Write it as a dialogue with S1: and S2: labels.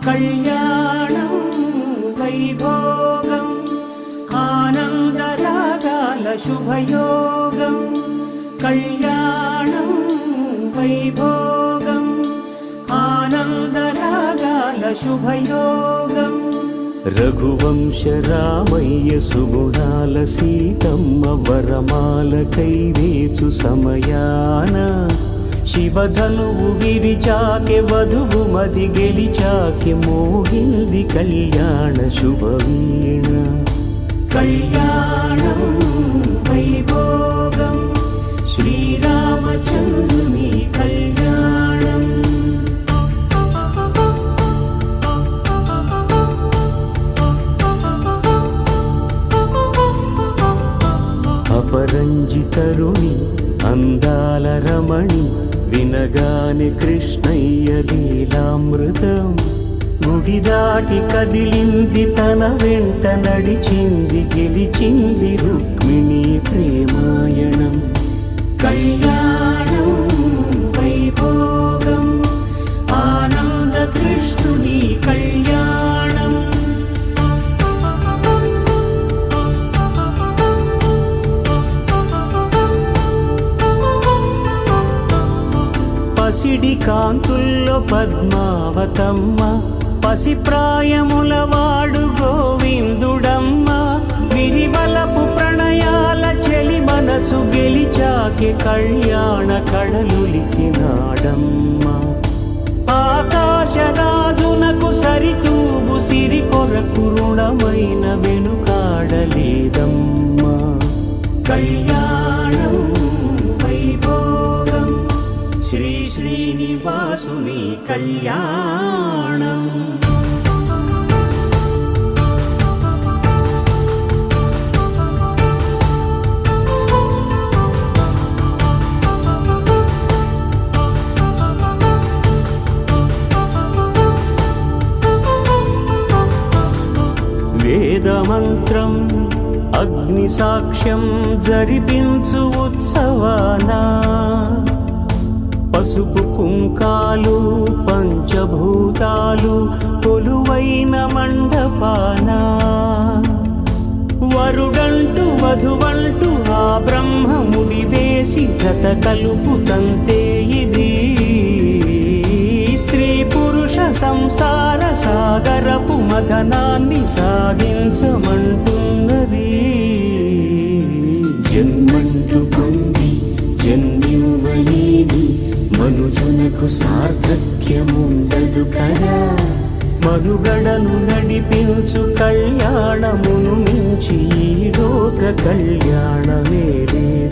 S1: కళ్యాణం వైభోగం ఆనందరాగాల శుభయోగం కళ్యాణం వైభోగం ఆనందరాగాల శుభయోగం రఘువంశ రామయ్య సుగుణాల సీతమ్మ వరమాల కైవేచు సమయాన శివధనువు విరిచాకె వధువు మది గెలిచాకె మోగింది కళ్యాణ శుభవీణ కళ్యాణం వైభోగం శ్రీరామచంద్రుని కళ్యాణం అపరంజి తరుణి అందాల రమణి వినగాని కృష్ణయ్య లీలామృతం గుడి దాటి కదిలింది తన వెంట నడిచింది గెలిచింది రుక్మిణి ప్రేమాయణం కళ్యాణం వైభోగం ఆనంద కృష్ణుని కళ్యాణం పసిడి కాంతుల్లో పద్మావతమ్మ పసిప్రాయముల వాడు గోవిందుడమ్మ విరివలపు ప్రణయాల చెలి మనసు గెలిచాకె కళ్యాణ కళలులికినాడమ్మ ఆకాశరాజునకు సరితూగు సిరి కొరకు రుణమైన వెనుకాడలేదమ్మ కళ్యాణం వైభోగం శ్రీ శ్రీనివాసుని కళ్యాణం వేదమంత్రం అగ్ని సాక్ష్యం జరిపించు ఉత్సవానా పసుపు కుంకాలు పంచభూతాలు కొలువైన మండపాన వరుడంటూ వధువంటూ ఆ బ్రహ్మముడి వేసి జత కలుపుతంతే ఇది స్త్రీ పురుష సంసార సాగరపు మథనాన్ని సాగించమంటున్నది జన్మంటూ పొంది జన్మివ్వలేని మనుజునకు సార్థక్యముండదు కదా మనుగడను నడిపించు కళ్యాణమును మించి ఈ లోక కళ్యాణమే లేదు.